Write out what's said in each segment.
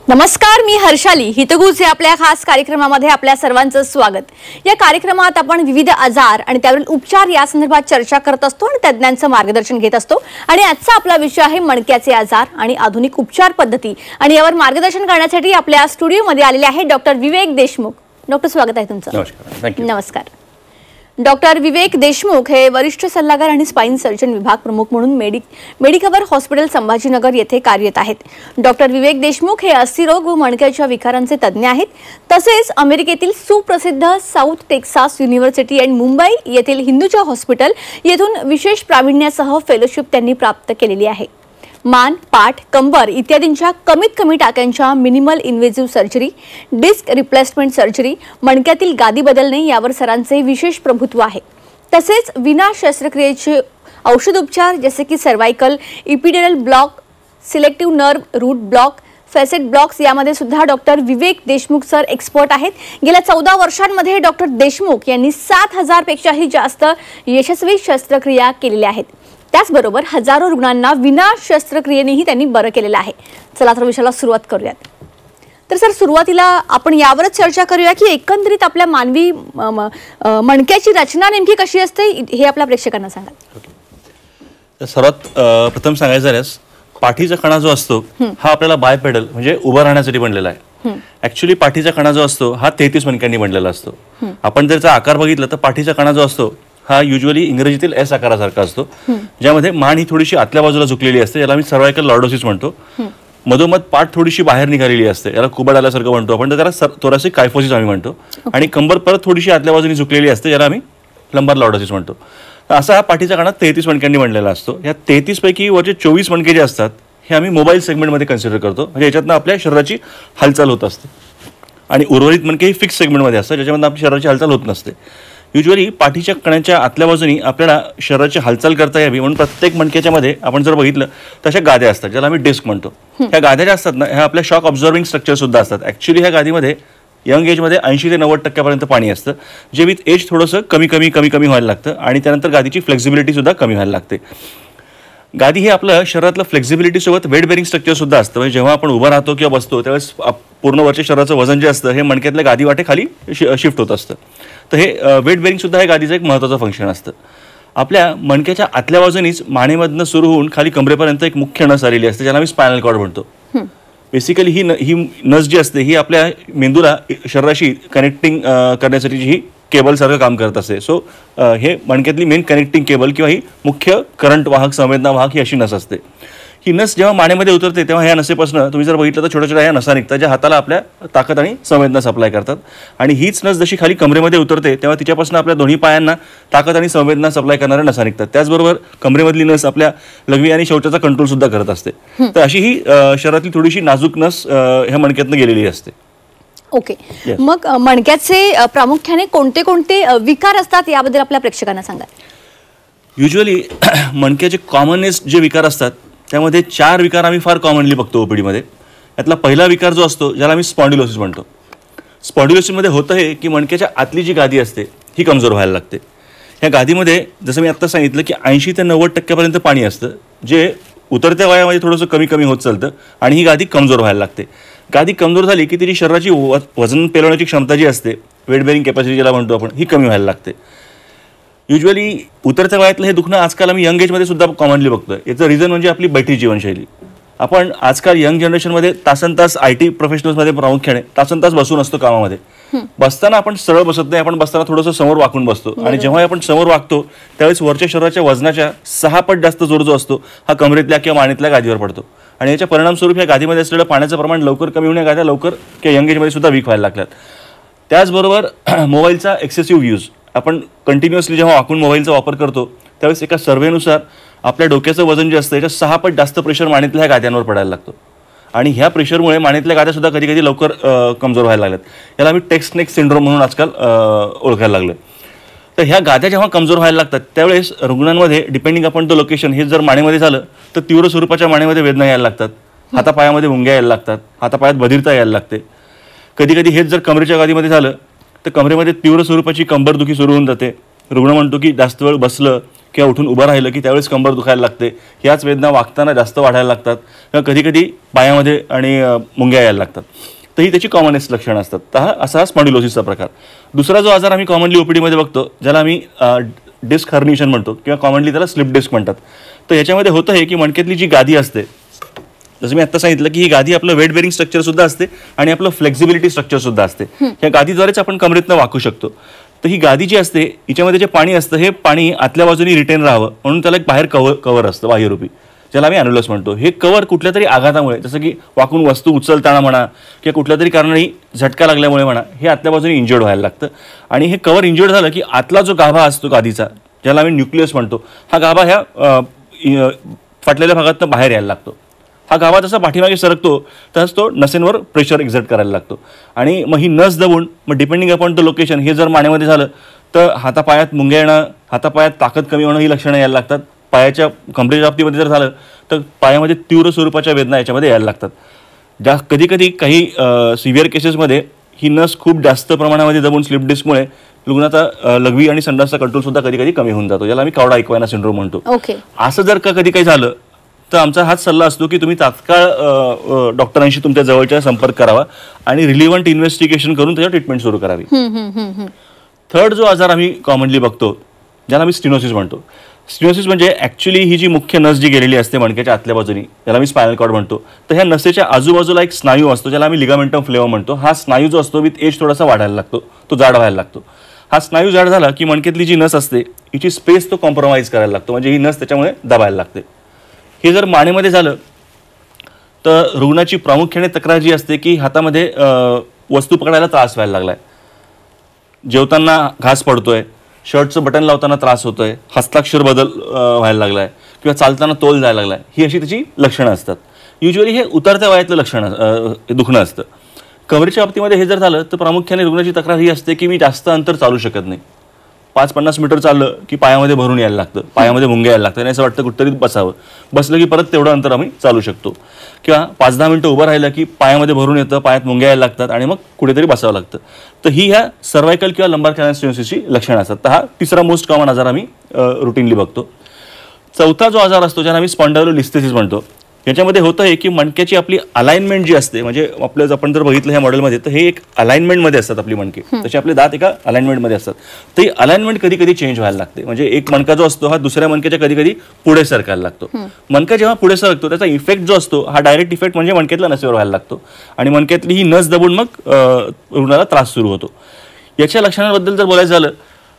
नमस्कार, मी हर्षाली. हितगुज या आपल्या खास कार्यक्रमामध्ये आपल्या सर्वांचं स्वागत. या कार्यक्रमात आपण विविध आजार आणि त्यावरील उपचार या संदर्भात चर्चा करत असतो आणि तज्ञांचं मार्गदर्शन घेत असतो. आणि आजचा आपला विषय आहे मणक्याचे आजार आणि आधुनिक उपचार पद्धती. आणि यावर मार्गदर्शन करण्यासाठी आपल्या स्टुडिओमध्ये आलेले आहे डॉक्टर विवेक देशमुख. डॉक्टर, स्वागत आहे तुमचं. नमस्कार. नमस्कार. डॉक्टर विवेक देशमुख हे वरिष्ठ सल्लागार आणि स्पाइन सर्जन विभाग प्रमुख म्हणून मेडिकवर हॉस्पिटल संभाजीनगर येथे कार्यरत आहेत. डॉक्टर विवेक देशमुख हे अस्थिरोग व मणक्याच्या विकारांचे तज्ज्ञ आहेत. तसेच अमेरिकेतील सुप्रसिद्ध south Texas university and Mumbai येथील हिंदूजा हॉस्पिटल येथून विशेष प्रावीण्यासह फेलोशिप त्यांनी प्राप्त केलेली आहे. मान, पाठ, कंबर इत्यादींच्या कमीत कमी टाक्यांच्या minimal invasive surgery, disc replacement surgery, मणक्यातील गादी बदलणे यावर सरांचे विशेष प्रभुत्व आहे. तसेच विना शस्त्रक्रियेचे औषधोपचार जसे की cervical, epidural block, selective nerve root block, facet blocks यामध्ये सुद्धा doctor Vivek Deshmukh sir expert आहेत. गेल्या 14 वर्षांमध्ये डॉक्टर देशमुख यांनी 7,000 पेक्षाही जास्त यशस्वी शस्त्रक्रिया केलेल्या आहेत. त्याचबरोबर हजारो रुग्णांना विना शस्त्रक्रियेनेही त्यांनी बरं केलेलं आहे. चला तर विषयाला सुरुवात करूयात. तर सर, सुरुवातीला आपण यावरच चर्चा करूया की एकंदरीत आपल्या मानवी मणक्याची रचना नेमकी कशी असते हे आपल्या प्रेक्षकांना सांगा. सर्वात प्रथम सांगायचं झाल्यास पाठीचा कणा जो असतो हा आपल्याला बायपेडल म्हणजे उभा राहण्यासाठी बनलेला आहे. ऍक्च्युली पाठीचा कणा जो असतो हा 33 मणक्यांनी बनलेला असतो. आपण जर त्याचा आकार बघितला तर पाठीचा कणा जो असतो हा युजली इंग्रजीतील एस आकारासारखा असतो, ज्यामध्ये मान ही थोडीशी आतल्या बाजूला झुकलेली असते, याला आम्ही सर्वायकल लॉर्डोसिस म्हणतो. मधोमध पाठ थोडीशी बाहेर निघालेली असते, याला कुबड आल्यासारखं म्हणतो आपण, तर त्याला थोरासिक कायफोसिस आम्ही म्हणतो. आणि कंबर परत थोडीशी आतल्या बाजूने झुकलेली असते, याला आम्ही लंबार लॉर्डोसिस म्हणतो. असा हा पाठीचा कणा 33 मणक्यांनी बनलेला असतो. या 33 पैकी वरचे 24 मणके जे असतात हे आम्ही मोबाईल सेगमेंटमध्ये कन्सिडर करतो, म्हणजे याच्यातनं आपल्या शरीराची हालचाल होत असते. आणि उर्वरित मणके ही फिक्स सेगमेंटमध्ये असतात, ज्याच्यामध्ये आपल्या शरीराची हालचाल होत नसते. युजली पाठीच्या कण्याच्या आतल्या बाजूनी आपल्याला शरीराची हालचाल करता यावी म्हणून प्रत्येक मणक्याच्या मध्ये आपण जर बघितलं तर अशा गाद्या असतात, ज्याला आम्ही डिस्क म्हणतो. ह्या गाद्या ज्या असतात ना, ह्या आपल्या शॉक ऑब्झर्विंग स्ट्रक्चर सुद्धा असतात. ऍक्च्युली ह्या गादीमध्ये यंग एजमध्ये 80 ते 90% पाणी असतं, जे विथ एज थोडंसं कमी व्हायला लागतं आणि त्यानंतर गादीची फ्लेक्झिबिलिटी सुद्धा कमी व्हायला लागते. गादी हे आपलं शरीरातलं फ्लेक्झिबिलिटी सोबत वेट बेरिंग स्ट्रक्चर सुद्धा असतं, म्हणजे जेव्हा आपण उभं राहतो किंवा बसतो त्यावेळेस पूर्ण वरच्या शरीराचं वजन जे असतं हे मणक्यातल्या गादी वाटे खाली शिफ्ट होत असतं. तर हे वेट बेरिंग सुद्धा हे गादीचं एक महत्त्वाचं फंक्शन असतं. आपल्या मणक्याच्या आतल्या बाजूनीच मानेमधनं सुरू होऊन खाली कमरेपर्यंत एक मुख्य नस आलेली असते, ज्याला आम्ही स्पायनल कॉर्ड म्हणतो. बेसिकली ही नस जी असते ही आपल्या मेंदूला शरीराशी कनेक्टिंग करण्यासाठीची ही केबल सारखं काम करत असते. सो हे मणक्यातली मेन कनेक्टिंग केबल किंवा ही मुख्य करंट वाहक, संवेदना वाहक ही अशी नस असते. ही नस जेव्हा मानेमध्ये उतरते तेव्हा ह्या नसेपासून तुम्ही जर बघितलं तर छोट्या छोट्या ह्या नसा निघतात, ज्या हाताला आपल्या ताकद आणि संवेदना सप्लाय करतात. आणि हीच नस जशी खाली कमरेमध्ये उतरते तेव्हा तिच्यापासून आपल्या दोन्ही पायांना ताकद आणि संवेदना सप्लाय करणाऱ्या नसा निघतात. त्याचबरोबर कमरेमधली नस आपल्या लघवी आणि शौचाचा कंट्रोल सुद्धा करत असते. तर अशी ही शरीरातली थोडीशी नाजूक नस ह्या मणक्यातनं गेलेली असते. ओके. मग मणक्याचे प्रामुख्याने कोणते कोणते विकार असतात याबद्दल आपल्या प्रेक्षकांना सांगा. युजली मणक्याचे कॉमनेस्ट जे विकार असतात त्यामध्ये 4 विकार आम्ही फार कॉमनली बघतो ओपीडीमध्ये. यातला पहिला विकार जो असतो ज्याला आम्ही स्पॉन्डिलोसिस म्हणतो. स्पॉन्डिलोसिसमध्ये होतं हे की मणक्याच्या आतली जी गादी असते ही कमजोर व्हायला लागते. ह्या गादीमध्ये जसं मी आत्ता सांगितलं की 80 ते 90% पाणी असतं, जे उतरत्या वयामध्ये थोडंसं कमी होत चालतं आणि ही गादी कमजोर व्हायला लागते. गादी कमजोर झाली की तिची शरीराची वजन पेलवण्याची क्षमता जी असते, वेट बेरिंग कॅपॅसिटी ज्याला म्हणतो आपण, ही कमी व्हायला लागते. युजली उतरत्या वयातलं हे दुखणं आजकाल आम्ही यंग एजमध्ये सुद्धा कॉमनली बघतोय. याचं रिझन म्हणजे आपली बैठी जीवनशैली. आपण आजकाल यंग जनरेशनमध्ये तासनतास IT प्रोफेशनल्समध्ये प्रामुख्याने तासनतास बसून असतो कामामध्ये. बसताना आपण सरळ बसत नाही, आपण बसताना थोडंसं समोर वाकून बसतो. आणि जेव्हा आपण समोर वाकतो त्यावेळेस वरच्या शरीराच्या वजनाच्या 6 पट जास्त जोर जो असतो हा कमरेतल्या किंवा मानेतल्या गादीवर पडतो. आणि याच्या परिणामस्वरूप या गादीमध्ये असलेलं पाण्याचं प्रमाण लवकर कमी होण्या गाद्या लवकर किंवा यंग एजमध्ये सुद्धा वीक व्हायला लागतात. त्याचबरोबर मोबाईलचा एक्सेसिव्ह यूज, आपण कंटिन्युअसली जेव्हा वाकून मोबाईलचा वापर करतो त्यावेळेस एका सर्व्हेनुसार आपल्या डोक्याचं वजन जे असतं याच्या 6 पट जास्त प्रेशर मानेतल्या ह्या गाद्यांवर पडायला लागतो. आणि ह्या प्रेशरमुळे मानेतल्या गाद्या सुद्धा कधी कधी लवकर कमजोर व्हायला लागल्यात. याला आम्ही टेक्स्ट नेक सिंड्रोम म्हणून आजकाल ओळखायला लागलो. तर ह्या गाद्या जेव्हा कमजोर व्हायला लागतात त्यावेळेस रुग्णांमध्ये डिपेंडिंग अपॉन द लोकेशन, हे जर मानेमध्ये झालं तर तीव्र स्वरूपाच्या मानेमध्ये वेदना यायला लागतात, हातापायामध्ये मुंग्या यायला लागतात, हातापायात बधिरता यायला लागते. कधी कधी हेच जर कमरेच्या गादीमध्ये झालं तर कमरेमध्ये तीव्र स्वरूपाची कंबरदुखी सुरू होऊन जाते, रुग्ण म्हणतो की जास्त वेळ बसलं किंवा उठून उभं राहिलं की त्यावेळेस कंबर दुखायला लागते, ह्याच वेदना वागताना जास्त वाढायला लागतात किंवा कधी पायामध्ये आणि मुंग्या यायला लागतात. तर ही त्याची कॉमनेस्ट लक्षणं असतात. तर हा स्पॉन्डिलोसिसचा प्रकार. दुसरा जो आजार आम्ही कॉमनली ओपीडीमध्ये बघतो ज्याला आम्ही डिस्क हर्निशन म्हणतो किंवा कॉमनली त्याला स्लिप डिस्क म्हणतात. तर याच्यामध्ये होतं हे की मणक्यातली जी गादी असते, जसं मी आता सांगितलं की ही गादी आपलं वेट बेरिंग स्ट्रक्चर सुद्धा असते आणि आपलं फ्लेक्झिबिलिटी स्ट्रक्चर सुद्धा असते. या गादीद्वारेच आपण कमरेतनं वाकू शकतो. तर ही गादी जी असते हिच्यामध्ये जे पाणी असतं हे पाणी आतल्या बाजूनी रिटेन राहावं म्हणून त्याला एक बाहेर कव्हर असतं बाह्यरूपी, ज्याला आम्ही ॲन्युलस म्हणतो. हे कव्हर कुठल्या तरी आघातामुळे, जसं की वाकून वस्तू उचलताना म्हणा किंवा कुठल्या तरी कारणाने झटका लागल्यामुळे म्हणा, हे आतल्या बाजूने इंजर्ड व्हायला लागतं. आणि हे कव्हर इंजर्ड झालं की आतला जो गाभा असतो गादीचा, ज्याला आम्ही न्यूक्लियस म्हणतो, हा गाभा ह्या फाटलेल्या भागातनं बाहेर यायला लागतो. हा गाभा जसा पाठीमागे सरकतो तसंच तो नसेंवर प्रेशर एक्झर्ट करायला लागतो. आणि मग ही नस दबून मग डिपेंडिंग अपॉन द लोकेशन, हे जर मानेमध्ये झालं तर हातापायात मुंग्या येणं, हातापायात ताकद कमी होणं ही लक्षणं यायला लागतात. पायाच्या कमरेच्या बाबतीमध्ये जर झालं तर पायामध्ये तीव्र स्वरूपाच्या वेदना याच्यामध्ये यायला लागतात. कधी काही सिव्हिअर केसेसमध्ये ही नस खूप जास्त प्रमाणामध्ये दबून स्लिप डिस्कमुळे रुग्णाचा लघवी आणि संडासचा कंट्रोल सुद्धा कधी कमी होऊन जातो, ज्याला आम्ही कावडा इक्वायना सिंड्रोम म्हणतो. असं जर का कधी काही झालं तर आमचा हाच सल्ला असतो की तुम्ही तात्काळ डॉक्टरांशी तुमच्या जवळच्या संपर्क करावा आणि रिलिव्हंट इन्व्हेस्टिगेशन करून त्याच्यावर ट्रीटमेंट सुरू करावी. थर्ड जो आजार आम्ही कॉमनली बघतो ज्याला आम्ही स्टिनोसिस म्हणतो. स्टिनोसिस म्हणजे ॲक्च्युली ही जी मुख्य नस जी गेलेली असते मणक्याच्या आतल्या बाजूनी, त्याला आम्ही स्पायनल कॉर्ड म्हणतो. तर ह्या नसेच्या आजूबाजूला एक स्नायू असतो ज्याला आम्ही लिगामेंटम फ्लेवम म्हणतो. हा स्नायू जो असतो विथ एज थोडासा वाढायला लागतो, तो जाड व्हायला लागतो. हा स्नायू जाड झाला की मणक्यातली जी नस असते हिची स्पेस तो कॉम्प्रोमाइज करायला लागतो, म्हणजे ही नस त्याच्यामुळे दबायला लागते. हे जर मानेमध्ये झालं तर रुग्णाची प्रामुख्याने तक्रार जी असते की हातामध्ये वस्तू पकडायला त्रास व्हायला लागलाय, जेवताना घास पडतोय, शर्टचं बटन लावताना त्रास होतोय, हस्ताक्षर बदल व्हायला लागलाय किंवा चालताना तोल जायला लागलाय, ही अशी त्याची लक्षणं असतात. युजली हे उतरत्या वयातलं लक्षण दुखणं असतं. कमरेच्या बाबतीमध्ये हे जर झालं तर प्रामुख्याने रुग्णाची तक्रार ही असते की मी जास्त अंतर चालू शकत नाही. 5-50 मीटर चाललं की पायामध्ये भरून यायला लागतं, पायामध्ये मुंग्या यायला लागतं आणि असं वाटतं कुठतरी बसावं. बसलं की परत तेवढं अंतर आम्ही चालू शकतो. किंवा 5-10 मिनटं उभं राहिलं की पायामध्ये भरून येतं, पायात मुंग्या यायला लागतात आणि मग कुठेतरी बसावं लागतं. तर ही ह्या सर्वायकल किंवा लंबार कॅनल स्टिनोसिसची लक्षणं असतात. तर हा तिसरा मोस्ट कॉमन आजार आम्ही रुटीनली बघतो. चौथा जो आजार असतो ज्याला आम्ही स्पॉन्डायलोलिस्थेसिस म्हणतो. याच्यामध्ये होतं आहे की मणक्याची आपली अलाइनमेंट जी असते, म्हणजे आपलं आपण जर बघितलं ह्या मॉडेलमध्ये तर हे एक अलाइनमेंटमध्ये असतात आपली मणके, तसे आपले दात एका अलाइनमेंटमध्ये असतात. तर ही अलाइनमेंट कधी चेंज व्हायला लागते. म्हणजे एक मणका जो असतो हा दुसऱ्या मणक्याच्या कधी पुढे सरकायला लागतो. मणका जेव्हा पुढे सरकतो त्याचा इफेक्ट जो असतो हा डायरेक्ट इफेक्ट म्हणजे मणक्यातल्या नसेवर व्हायला लागतो आणि मणक्यातली ही नस दबून मग रुग्णाला त्रास सुरू होतो. याच्या लक्षणांबद्दल जर बोलायचं झालं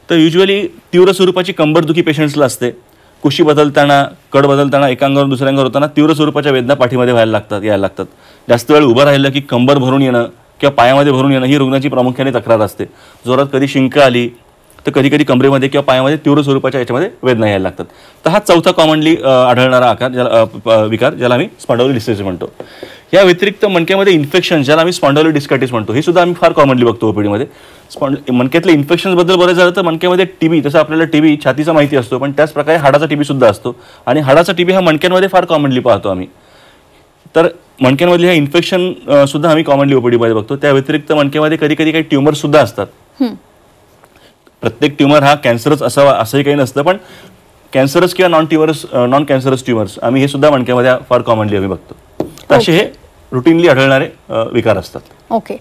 तर युजली तीव्र स्वरूपाची कंबरदुखी पेशंट्सला असते. कुशी बदलताना, कड बदलताना, एका अंगावरून दुसऱ्या अंगावर होताना तीव्र स्वरूपाच्या वेदना पाठीमध्ये यायला लागतात. जास्त वेळ उभं राहिलं की कंबर भरून येणं किंवा पायामध्ये भरून येणं ही रुग्णाची प्रामुख्याने तक्रार असते. जोरात कधी शिंक आली तर कधी कमरेमध्ये किंवा पायामध्ये तीव्र स्वरूपाच्या याच्यामध्ये वेदना यायला लागतात. तर हा चौथा कॉमनली आढळणारा विकार ज्याला आम्ही स्पॉन्डायलोलिस्थेसिस म्हणतो. या व्यतिरिक्त मणक्यामध्ये इन्फेक्शन ज्याला आम्ही स्पॉन्डायलोडिस्कायटिस म्हणतो, हे सुद्धा आम्ही फार कॉमनली बघतो ओपीडीमध्ये. मणक्यातल्या इन्फेक्शन्सबद्दल बोलायचं झालं तर मणक्यामध्ये टीबी, जसं आपल्याला टीबी छातीचा माहिती असतो पण त्याच प्रकारे हाडाचा टीबी सुद्धा असतो आणि हाडाचा टीबी हा मणक्यांमध्ये फार कॉमनली पाहतो आम्ही. तर मणक्यांमधले ह्या इन्फेक्शन सुद्धा आम्ही कॉमनली ओपीडीमध्ये बघतो. त्या व्यतिरिक्त मणक्यामध्ये कधी काही ट्युमर सुद्धा असतात. प्रत्येक ट्युमर हा कॅन्सरच असावा असंही काही नसतं, पण कॅन्सरस किंवा नॉन कॅन्सरस ट्युमर्स आम्ही हे सुद्धा मणक्यामध्ये फार कॉमनली आम्ही बघतो. असे हे रुटीनली आढळणारे विकार असतात. ओके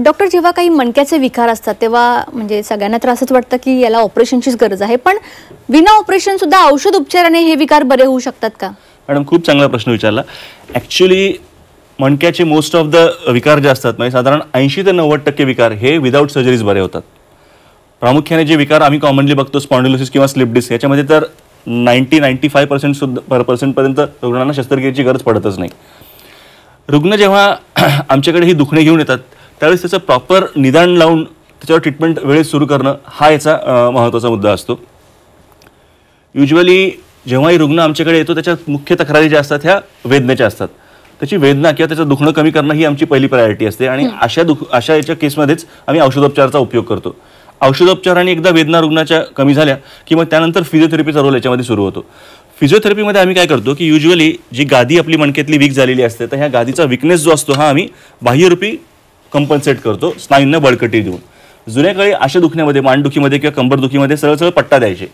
डॉक्टर, जेव्हा काही मणक्याचे विकार असतात तेव्हा म्हणजे सगळ्यांना तर असंच वाटतं की याला ऑपरेशनचीच गरज आहे, पण विना ऑपरेशन सुद्धा औषध उपचाराने हे विकार बरे होऊ शकतात का? मॅडम, खूप चांगला प्रश्न विचारला. ॲक्च्युली मणक्याचे मोस्ट ऑफ द विकार जे असतात म्हणजे साधारण 80 ते 90% विकार हे विदाऊट सर्जरीज बरे होतात. प्रामुख्याने जे विकार आम्ही कॉमनली बघतो स्पॉन्डिलोसिस किंवा स्लिप डिस्क, याच्यामध्ये तर 90-95% पर्यंत रुग्णांना शस्त्रक्रियेची गरज पडतच नाही. रुग्ण जेव्हा आमच्याकडे ही दुखणे घेऊन येतात त्यावेळेस त्याचं प्रॉपर निदान लावून त्याच्यावर ट्रीटमेंट वेळेत सुरू करणं हा याचा महत्त्वाचा मुद्दा असतो. युजली जेव्हाही रुग्ण आमच्याकडे येतो त्याच्या मुख्य तक्रारी ज्या असतात ह्या वेदनेच्या असतात. त्याची वेदना किंवा त्याचं दुखणं कमी करणं ही आमची पहिली प्रायोरिटी असते आणि अशा याच्या केसमध्येच आम्ही औषधोपचाराचा उपयोग करतो. औषधोपचाराने एकदा वेदना रुग्णाच्या कमी झाल्या की मग त्यानंतर फिजिओथेरपीचा रोल याच्यामध्ये सुरू होतो. फिजिओथेरपीमध्ये आम्ही काय करतो की युजली जी गादी आपली मणक्यातली वीक झालेली असते तर ह्या गादीचा विकनेस जो असतो हा आम्ही बाह्यरूपी कंपन्सेट करतो स्नायूंना बळकटी देऊन. जुन्या काळी अशा दुखण्यामध्ये, मानदुखीमध्ये किंवा कंबरदुखीमध्ये सरळ सरळ पट्टा द्यायचे.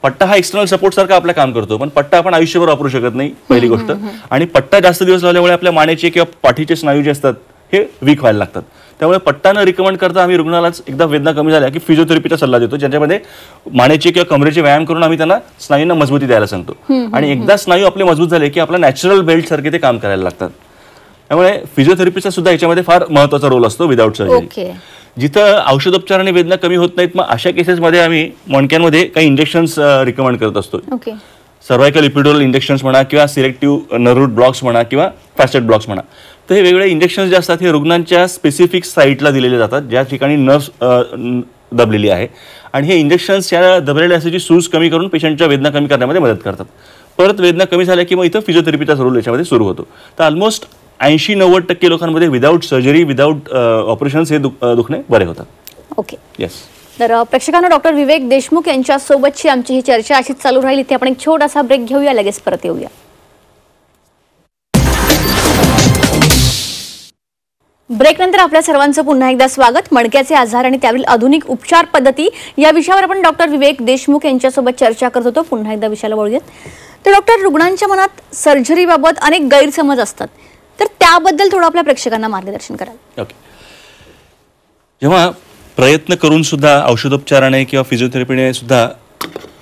पट्टा हा एक्सटर्नल सपोर्ट सारखा आपलं काम करतो, पण पट्टा आपण आयुष्यभर वापरू शकत नाही, पहिली गोष्ट. आणि पट्टा जास्त दिवस लावल्यामुळे आपल्या मानेचे किंवा पाठीचे स्नायू जे असतात हे वीक व्हायला लागतात. त्यामुळे पट्टा न रिकमेंड करता आम्ही रुग्णालाच एकदा वेदना कमी झाल्या की फिजिओथेरपीचा सल्ला देतो, ज्याच्यामध्ये मानेचे किंवा कमरेचे व्यायाम करून आम्ही त्यांना स्नायूंना मजबूती द्यायला सांगतो. आणि एकदा स्नायू आपले मजबूत झाले की आपला नॅचरल बेल्ट सारखे ते काम करायला लागतात. त्यामुळे फिजिओथेरपीचा सुद्धा याच्यामध्ये फार महत्त्वाचा रोल असतो विदाऊट सर्जरी. जिथं औषधोपचाराने वेदना कमी होत नाहीत, मग अशा केसेसमध्ये आम्ही मणक्यांमध्ये काही इंजेक्शन्स रिकमेंड करत असतो. सर्वायकल इपिड्युरल इंजेक्शन्स म्हणा किंवा सिलेक्टिव्ह नर्व्ह रूट ब्लॉक्स म्हणा किंवा फॅसेट ब्लॉक्स म्हणा. तर हे वेगवेगळे इंजेक्शन्स जे असतात हे रुग्णांच्या स्पेसिफिक साईटला दिलेले जातात, ज्या ठिकाणी नर्व्ह दबलेली आहे. आणि हे इंजेक्शन्स या दबलेल्या असल्याची सूज कमी करून पेशंटच्या वेदना कमी करण्यामध्ये मदत करतात. परत वेदना कमी झाल्या की मग इथं फिजिओथेरपीचा रोल याच्यामध्ये सुरू होतो. तर ऑलमोस्ट 80-90% लोकांमध्ये विदाऊट सर्जरी, विदाऊट ऑपरेशन्स हे दुखणे बरे होतात. Okay, yes. तर प्रेक्षकांना डॉक्टर विवेक देशमुख यांच्यासोबतची आमची ही चर्चा अशीच चालू राहील. इथे आपण एक छोटासा ब्रेक घेऊया, लगेच परत येऊया. ब्रेकनंतर आपल्या सर्वांचं पुन्हा एकदा स्वागत. मणक्याचे आजार आणि त्यावरील आधुनिक उपचार पद्धती या विषयावर आपण डॉक्टर विवेक देशमुख यांच्यासोबत चर्चा करत होतो. पुन्हा एकदा विषयाला वळूयात. तर डॉक्टर, रुग्णांच्या मनात सर्जरीबाबत अनेक गैरसमज असतात, तर त्याबद्दल थोडं आपल्या प्रेक्षकांना मार्गदर्शन कराल. ओके. जेव्हा प्रयत्न करून सुद्धा औषधोपचाराने किंवा फिजिओथेरपीने सुद्धा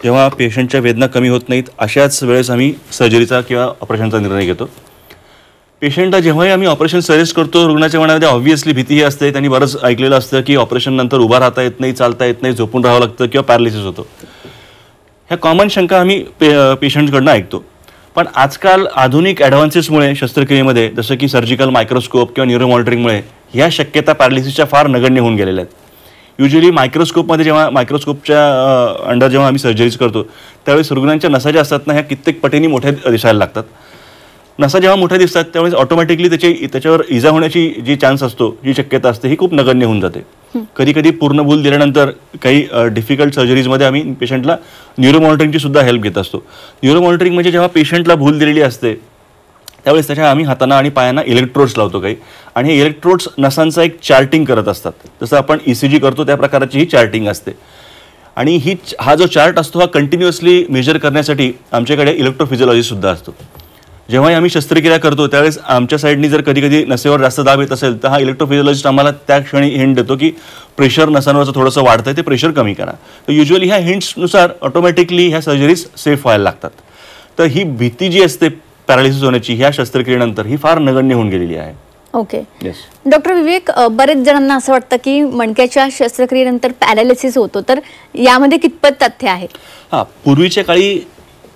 जेव्हा पेशंटच्या वेदना कमी होत नाहीत, अशाच वेळेस आम्ही सर्जरीचा किंवा ऑपरेशनचा निर्णय घेतो. पेशंटला जेव्हाही आम्ही ऑपरेशन सजेस्ट करतो, रुग्णाच्या मनामध्ये ऑब्व्हियसली भीती ही असते. त्यांनी बरंच ऐकलेलं असतं की ऑपरेशन नंतर उभा राहता येत नाही, चालता येत नाही, झोपून राहावं लागतं किंवा पॅरालिसिस होतो. ह्या कॉमन शंका आम्ही पेशंटकडनं ऐकतो. पण आजकाल आधुनिक ॲडव्हान्सेसमुळे शस्त्रक्रियेमध्ये, जसं की सर्जिकल मायक्रोस्कोप किंवा न्यूरो मॉनिटरिंगमुळे ह्या शक्यता पॅरालिसिसच्या फार नगण्य होऊन गेलेल्या आहेत. युजली मायक्रोस्कोपमध्ये जेव्हा मायक्रोस्कोपच्या अंडर जेव्हा आम्ही सर्जरीज करतो, त्यावेळेस रुग्णांच्या नसा ज्या असतात ना, ह्या कित्येक पटीने मोठ्या दिसायला लागतात. नसा जेव्हा मोठ्या दिसतात त्यावेळेस ऑटोमॅटिकली त्याच्यावर इजा होण्याची जी चान्स असतो, जी शक्यता असते, ही खूप नगण्य होऊन जाते. कधी कधी पूर्ण भूल दिल्यानंतर काही डिफिकल्ट सर्जरीजमध्ये आम्ही पेशंटला न्यूरो मॉनिटरिंगची सुद्धा हेल्प घेत असतो. न्यूरो मॉनिटरिंग म्हणजे जेव्हा पेशंटला भूल दिलेली असते त्यावेळेस त्याच्या आम्ही हातांना आणि पायांना इलेक्ट्रोड्स लावतो काही, आणि हे इलेक्ट्रोड्स नसांचा एक चार्टिंग करत असतात. जसं आपण ECG करतो त्या प्रकारची ही चार्टिंग असते. आणि हा जो चार्ट असतो हा कंटिन्युअसली मेजर करण्यासाठी आमच्याकडे इलेक्ट्रोफिजिओलॉजिस्ट सुद्धा असतो. जेव्हाही आम्ही शस्त्रक्रिया करतो त्यावेळेस आमच्या साईडनी जर कधी कधी नसेवर जास्त दाब येत असेल तर हा इलेक्ट्रोफिजिओलॉजिस्ट आम्हाला त्या क्षणी हिंट देतो की प्रेशर नसांवरचं थोडंसं वाढतंय, ते प्रेशर कमी करा. तर युजली ह्या हिंट्सनुसार ऑटोमॅटिकली ह्या सर्जरीज सेफ व्हायला लागतात. तर ही भीती जी असते पॅरालिसिस होण्याची ह्या शस्त्रक्रियेनंतर, ही फार नगण्य होऊन गेलेली आहे. ओके. डॉक्टर विवेक, बरेच जणांना असं वाटतं की मणक्याच्या शस्त्रक्रियेनंतर पॅरालिसिस होतो, तर यामध्ये कितपत तथ्य आहे? हां, पूर्वीच्या काळी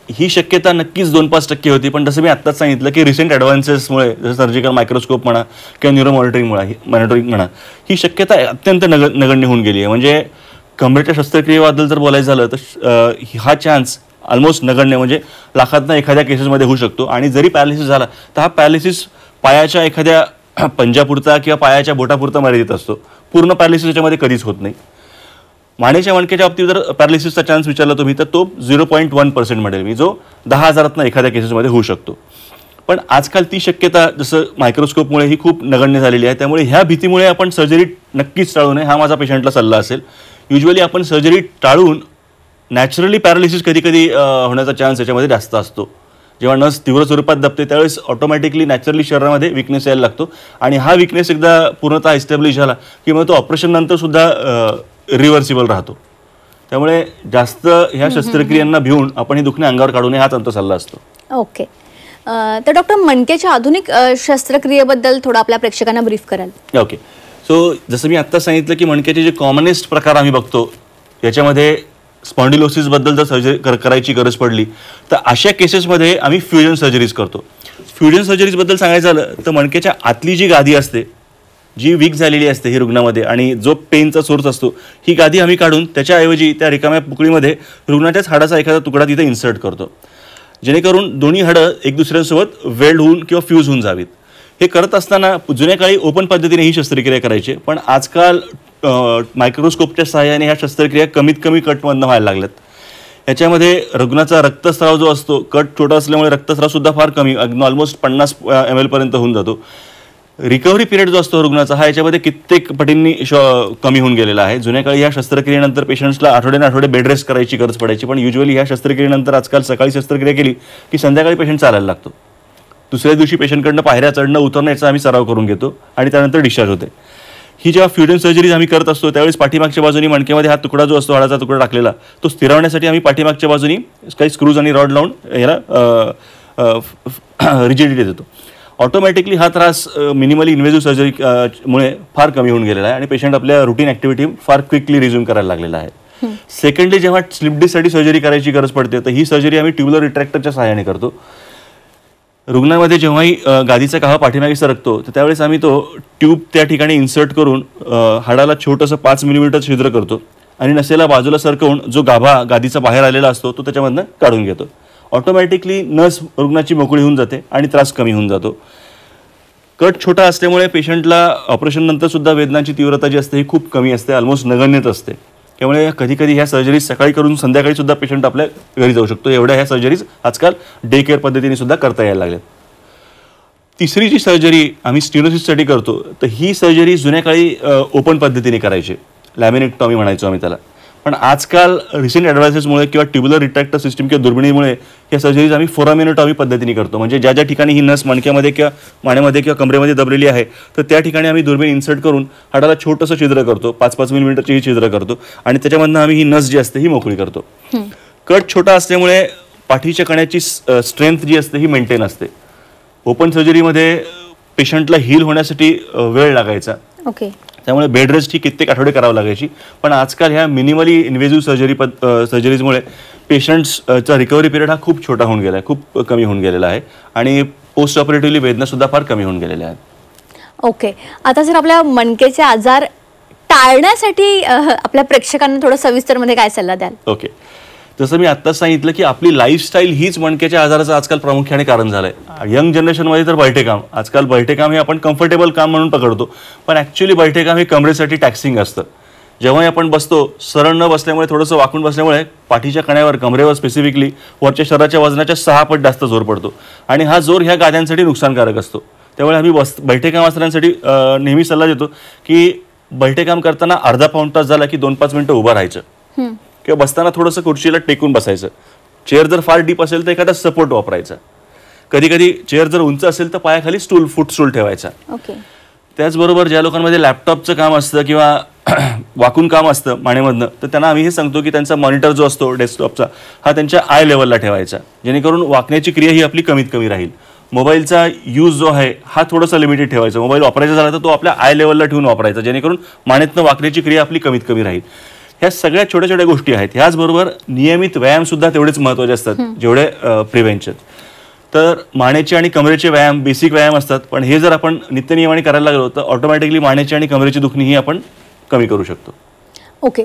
ही शक्यता नक्कीच 2-5% होती, पण जसं मी आत्ताच सांगितलं की रिसेंट ॲडव्हान्सेसमुळे, जसं सर्जिकल मायक्रोस्कोप म्हणा किंवा न्यूरो मॉनिटरिंग म्हणा, ही शक्यता अत्यंत नगण्य होऊन गेली आहे. म्हणजे कमरेच्या शस्त्रक्रियेबद्दल जर बोलायचं झालं तर हा चान्स ऑलमोस्ट नगण्य, म्हणजे लाखातनं एखाद्या केसेसमध्ये होऊ शकतो. आणि जरी पॅरालिसिस झाला तर हा पॅरालिसिस पायाच्या एखाद्या पंजापुरता किंवा पायाच्या बोटापुरता मर्यादित असतो. पूर्ण पॅरालिसिस याच्यामध्ये कधीच होत नाही. मानेच्या मणक्याच्या बाबतीत जर पॅरालिसिसचा चान्स विचारला तुम्ही तर तो 0.1% मिळेल मी, जो 10,000तनं एखाद्या केसेसमध्ये होऊ शकतो. पण आजकाल ती शक्यता जसं मायक्रोस्कोपमुळे ही खूप नगण्य झालेली आहे. त्यामुळे ह्या भीतीमुळे आपण सर्जरी नक्कीच टाळू नये, हा माझा पेशंटला सल्ला असेल. युजली आपण सर्जरी टाळून नॅचरली पॅरालिसिस कधी कधी होण्याचा चान्स याच्यामध्ये जास्त असतो. जेव्हा नस तीव्र स्वरूपात दबते त्यावेळेस ऑटोमॅटिकली नॅचरली शरीरामध्ये विकनेस यायला लागतो, आणि हा विकनेस एकदा पूर्णतः एस्टॅब्लिश झाला की मग तो ऑपरेशन नंतर सुद्धा रिव्हर्सिबल राहतो. त्यामुळे जास्त ह्या शस्त्रक्रियांना भिवून आपण ही दुखणे अंगावर काढू नये, हाच आमचा सल्ला असतो. ओके. तर डॉक्टर, मणक्याच्या आधुनिक शस्त्रक्रियेबद्दल थोडं आपल्या प्रेक्षकांना ब्रीफ कराल? ओके. सो जसं मी आत्ता सांगितलं की मणक्याचे जे कॉमनेस्ट प्रकार आम्ही बघतो, याच्यामध्ये स्पॉन्डिलोसिसबद्दल जर सर्जरी करायची गरज पडली तर अशा केसेसमध्ये आम्ही फ्युजन सर्जरीज करतो. फ्युजन सर्जरीजबद्दल सांगायचं झालं तर मणक्याच्या आतली जी गादी असते, जी वीक झालेली असते ही रुग्णामध्ये, आणि जो पेनचा सोर्स असतो, ही गादी आम्ही काढून त्याच्याऐवजी त्या रिकाम्या पुकळीमध्ये रुग्णाच्याच हाडाचा एखादा तुकडा तिथे इन्सर्ट करतो, जेणेकरून दोन्ही हाडं एक दुसऱ्यांसोबत वेल्ड होऊन किंवा फ्यूज होऊन जावीत. हे करत असताना जुन्या काळी ओपन पद्धतीने ही शस्त्रक्रिया करायची, पण आजकाल मायक्रोस्कोपच्या सहाय्याने ह्या शस्त्रक्रिया कमीत कमी कटमधनं व्हायला लागल्यात. याच्यामध्ये रुग्णाचा रक्तस्राव जो असतो, कट छोटा असल्यामुळे रक्तस्राव सुद्धा फार कमी, ऑलमोस्ट 50 ml पर्यंत होऊन जातो. रिकव्हरी पिरियड जो असतो रुग्णाचा हा याच्यामध्ये कित्येक पटींनी कमी होऊन गेलेला आहे. जुन्या काळी ह्या शस्त्रक्रियेनंतर पेशंट्सला आठवडे बेड रेस्ट करायची गरज पडायची, पण युजली ह्या शस्त्रक्रियेनंतर आजकाल सकाळी शस्त्रक्रिया केली की संध्याकाळी पेशंट चालायला लागतो. दुसऱ्या दिवशी पेशंटकडनं पायऱ्या चढणं उतरणं याचा आम्ही सराव करून घेतो आणि त्यानंतर डिस्चार्ज होते. ही जेव्हा फ्युजन सर्जरीज आम्ही करत असतो त्यावेळेस पाठीमागच्या बाजूनी मणक्यामध्ये हा तुकडा जो असतो हाडाचा तुकडा टाकलेला तो स्थिरवण्यासाठी आम्ही पाठीमागच्या बाजूनी काही स्क्रूज आणि रॉड लावून याला रिजिडिटी देतो. ऑटोमॅटिकली हा त्रास मिनिमली इन्व्हेसिव्ह सर्जरी मुळे फार कमी होऊन गेलेला आहे आणि पेशंट आपल्या रुटीन ॲक्टिव्हिटी फार क्विकली रिझ्यूम करायला लागलेला आहे. सेकंडली जेव्हा स्लिप डिस्कसाठी सर्जरी करायची गरज पडते तर ही सर्जरी आम्ही ट्युब्युलर रिट्रॅक्टरच्या सहाय्याने करतो. रुग्णामध्ये जेव्हाही गादीचा काहा पाठीमागे सरकतो तर त्यावेळेस आम्ही तो ट्यूब त्या ठिकाणी इन्सर्ट करून हाडाला छोटंसं 5 मिलीमीटर छिद्र करतो आणि नसेला बाजूला सरकवून जो गाभा गादीचा बाहेर आलेला असतो तो त्याच्यामधनं काढून घेतो. ऑटोमॅटिकली नस रुग्णाची मोकळी होऊन जाते आणि त्रास कमी होऊन जातो. कट छोटा असल्यामुळे पेशंटला ऑपरेशन नंतर सुद्धा वेदनांची तीव्रता जी असते ही खूप कमी असते, ऑलमोस्ट नगण्यच असते. त्यामुळे कधी कधी ह्या सर्जरीज सकाळी करून संध्याकाळी सुद्धा पेशंट आपल्या घरी जाऊ शकतो. एवढ्या ह्या सर्जरीज आजकाल डे केअर पद्धतीने सुद्धा करता यायला लागल्यात. तिसरी जी सर्जरी आम्ही स्टिनोसिससाठी करतो तर ही सर्जरी जुन्या काळी ओपन पद्धतीने करायची, लॅमिनेक्टॉमी म्हणायचो आम्ही त्याला. पण आजकाल रिसेंट ॲडव्हान्सेसमुळे किंवा ट्युब्युलर रिट्रॅक्टर सिस्टम किंवा दुर्बिणीमुळे या सर्जरीज आम्ही फोरामिनोटॉमी पद्धतीने करतो. म्हणजे ज्या ज्या ठिकाणी ही नस मणक्यामध्ये किंवा मानेमध्ये किंवा कमरेमध्ये दबलेली आहे तर त्या ठिकाणी आम्ही दुर्बीण इन्सर्ट करून हाडाला छोटंसं छिद्र करतो, 5-5 मिलीमीटरची ही छिद्र करतो आणि त्याच्यामधनं आम्ही ही नस जी असते ही मोकळी करतो. कट छोटा असल्यामुळे पाठीच्या कण्याची स्ट्रेंथ जी असते ही मेंटेन असते. ओपन सर्जरीमध्ये पेशंटला हील होण्यासाठी वेळ लागायचा, त्यामुळे बेड रेस्ट ही कित्येक आठवडे करावं लागायची. पण आजकाल ह्या मिनिमली इन्व्हेसिव्ह सर्जरीजमुळे पेशंट्सचा रिकव्हरी पिरियड हा खूप छोटा होऊन गेला आहे, खूप कमी होऊन गेलेला आहे आणि पोस्ट ऑपरेटिव्हली वेदनासुद्धा फार कमी होऊन गेलेल्या आहेत. ओके, आता जर आपल्या मणकेचे आजार टाळण्यासाठी आपल्या प्रेक्षकांना थोडं सविस्तरमध्ये काय सल्ला द्याल? ओके, जसं मी आत्ताच सांगितलं की आपली लाईफस्टाईल हीच मणक्याच्या आजाराचं आजकाल प्रामुख्याने कारण झालंय. यंग जनरेशनमध्ये तर बैठे काम, आजकाल बैठे काम हे आपण कम्फर्टेबल काम म्हणून पकडतो, पण ॲक्च्युली बैठे काम हे कमरेसाठी टॅक्सिंग असतं. जेव्हाही आपण बसतो सरळ न बसल्यामुळे थोडंसं वाकून बसल्यामुळे पाठीच्या कण्यावर कमरेवर स्पेसिफिकली वरच्या शरीराच्या वजनाच्या 6 पट जास्त जोर पडतो आणि हा जोर ह्या गाद्यांसाठी नुकसानकारक असतो. त्यामुळे आम्ही बैठे काम असण्यासाठी नेहमी सल्ला देतो की बैठे काम करताना अर्धा पाऊण तास झाला की 2-5 मिनिटं उभं राहायचं किंवा बसताना थोडंसं खुर्चीला टेकून बसायचं. चेअर जर फार डीप असेल तर एखादा सपोर्ट वापरायचा. कधी कधी चेअर जर उंच असेल तर पायाखाली फुटस्टूल ठेवायचा. त्याचबरोबर ज्या लोकांमध्ये लॅपटॉपचं काम असतं किंवा वाकून काम असतं मानेमधनं तर त्यांना आम्ही हे सांगतो की त्यांचा मॉनिटर जो असतो डेस्कटॉपचा हा त्यांच्या आय लेवलला ठेवायचा, जेणेकरून वाकण्याची क्रिया ही आपली कमीत कमी राहील. मोबाईलचा यूज जो आहे हा थोडासा लिमिटेड ठेवायचा. मोबाईल वापरायचा झाला तर तो आपल्या आय लेवलला ठेवून वापरायचा, जेणेकरून मानेतनं वाकण्याची क्रिया आपली कमीत कमी राहील. ह्या सगळ्या छोट्या छोट्या गोष्टी आहेत. ह्याचबरोबर नियमित व्यायाम सुद्धा तेवढेच महत्त्वाचे असतात जेवढे प्रिव्हेंशन. तर मानेचे आणि कमरेचे व्यायाम बेसिक व्यायाम असतात, पण हे जर आपण नित्यनियमाने करायला लागलो तर ऑटोमॅटिकली मानेची आणि कमरेची दुखणी ही आपण कमी करू शकतो. ओके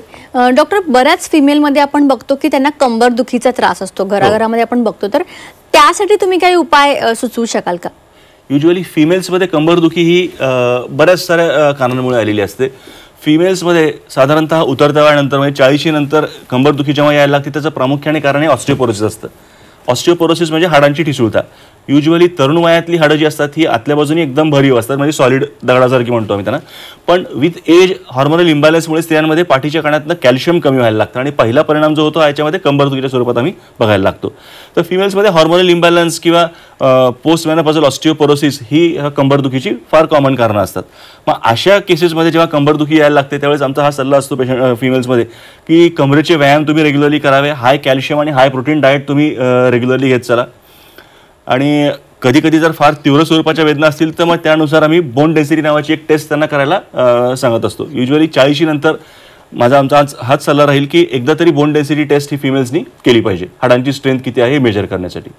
डॉक्टर, बऱ्याच फिमेलमध्ये आपण बघतो की त्यांना कंबरदुखीचा त्रास असतो, घराघरामध्ये आपण बघतो, तर त्यासाठी तुम्ही काही उपाय सुचवू शकाल का? युजली फिमेल्समध्ये कंबरदुखी ही बऱ्याच साऱ्या कारणांमुळे आलेली असते. फिमेल्समध्ये साधारणतः उतरत्या वयानंतर म्हणजे 40 नंतर कंबरदुखी जेव्हा यायला लागते त्याचं प्रामुख्याने कारण हे ऑस्टिओपोरोसिस असतं. ऑस्टिओपोरोसिस म्हणजे हाडांची ठिसूळता. युजली तरुण वयातली हाडं जी असतात ही आतल्या बाजूने एकदम भरीव असतात, म्हणजे सॉलिड दगडासारखी म्हणतो आम्ही त्यांना. पण विथ एज हॉर्मोनल इम्बॅलन्समुळे स्त्रियांमध्ये पाठीच्या कण्यातनं कॅल्शियम कमी व्हायला लागतं आणि पहिला परिणाम जो होतो याच्यामध्ये कंबरदुखीच्या स्वरूपात आम्ही बघायला लागतो. तर फिमेल्समध्ये हॉर्मोनल इम्बॅलन्स किंवा पोस्ट मेनोपॉझल ऑस्टिओपोरोसिस ही कंबरदुखीची फार कॉमन कारणं असतात. मग अशा केसेसमध्ये जेव्हा कंबरदुखी यायला लागते त्यावेळेस आमचा हा सल्ला असतो फिमेल्समध्ये की कमरेचे व्यायाम तुम्ही रेग्युलरली करावे, हाय कॅल्शियम आणि हाय प्रोटीन डाएट तुम्ही रेग्युलरली घेत चला. आणि कधी कधी जर फार तीव्र स्वरूपाच्या वेदना असतील तर मग त्यानुसार आम्ही बोन डेन्सिटी नावाची एक टेस्ट त्यांना करायला सांगत असतो. युजली 40 नंतर आमचा हाच सल्ला राहील की एकदा तरी बोन डेन्सिटी टेस्ट ही फिमेल्सनी केली पाहिजे, हाडांची स्ट्रेंथ किती आहे हे मेजर करण्यासाठी.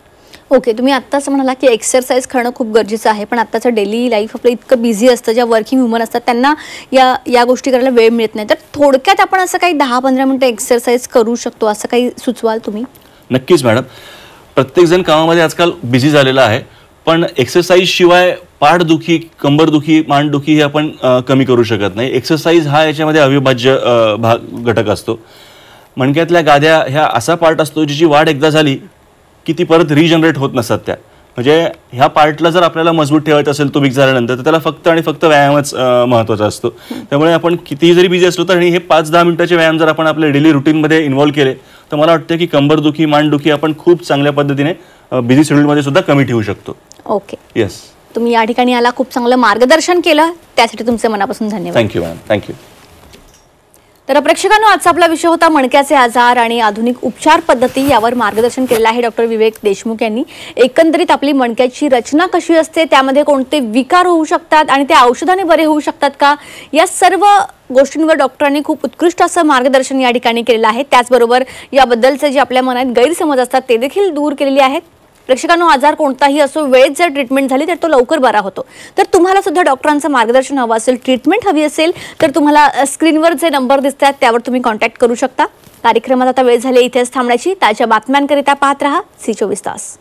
ओके, तुम्ही आत्ताच म्हणाला की एक्सरसाइज करणं खूप गरजेचं आहे, पण आत्ताचं डेली लाईफ आपलं इतकं बिझी असतं, ज्या वर्किंग वुमन असतात त्यांना या गोष्टी करायला वेळ मिळत नाही. तर थोडक्यात आपण असं काही 10-15 मिनिटं एक्सरसाइज करू शकतो असं काही सुचवाल तुम्ही? नक्कीच मॅडम, प्रत्येकजण कामामध्ये आजकाल बिझी झालेला आहे, पण एक्सरसाइज शिवाय पाठदुखी, कंबरदुखी, मानदुखी हे आपण कमी करू शकत नाही. एक्सरसाइज हा याच्यामध्ये अविभाज्य घटक असतो. मणक्यातल्या गाद्या ह्या असा पार्ट असतो जिची वाढ एकदा झाली की ती परत रिजनरेट होत नसतात. त्या म्हणजे ह्या पार्टला जर आपल्याला मजबूत ठेवायचं असेल तो वीक झाल्यानंतर, तर त्याला फक्त आणि फक्त व्यायामच महत्त्वाचा असतो. त्यामुळे आपण कितीही जरी बिझी असलो तरी हे 5-10 मिनिटाचे व्यायाम जर आपण आपल्या डेली रुटीनमध्ये इन्व्हॉल्व केले, तर मला वाटतं की कंबरदुखी, मानदुखी आपण खूप चांगल्या पद्धतीने बिझी शेड्यूलमध्ये सुद्धा कमी ठेवू शकतो. Okay, yes. तुम्ही या ठिकाणी याला खूप चांगलं मार्गदर्शन केलं, त्यासाठी तुमचे मनापासून धन्यवाद. Thank you ma'am, thank you. तर प्रेक्षकांनो, आजचा आपला विषय होता मणक्याचे आजार आणि आधुनिक उपचार पद्धती. यावर मार्गदर्शन केलेलं आहे डॉक्टर विवेक देशमुख यांनी. एकंदरीत आपली मणक्याची रचना कशी असते, त्यामध्ये कोणते विकार होऊ शकतात आणि ते औषधाने बरे होऊ शकतात का, या सर्व गोष्टींवर डॉक्टरांनी खूप उत्कृष्ट असं मार्गदर्शन या ठिकाणी केलेलं आहे. त्याचबरोबर याबद्दलचे जे आपल्या मनात गैरसमज असतात ते देखील दूर केलेले आहेत. प्रेक्षकांनो, आजार कोणताही असो, वेळेत जर ट्रीटमेंट झाली तर तो लवकर बरा होतो. तर तुम्हाला सुद्धा डॉक्टरांचं मार्गदर्शन हवं असेल, ट्रीटमेंट हवी असेल, तर तुम्हाला स्क्रीनवर जे नंबर दिसतात त्यावर तुम्ही कॉन्टॅक्ट करू शकता. कार्यक्रमात आता वेळ झाली इथेच थांबण्याची. ताज्या बातम्यांकरिता पाहत रहा झी 24 तास.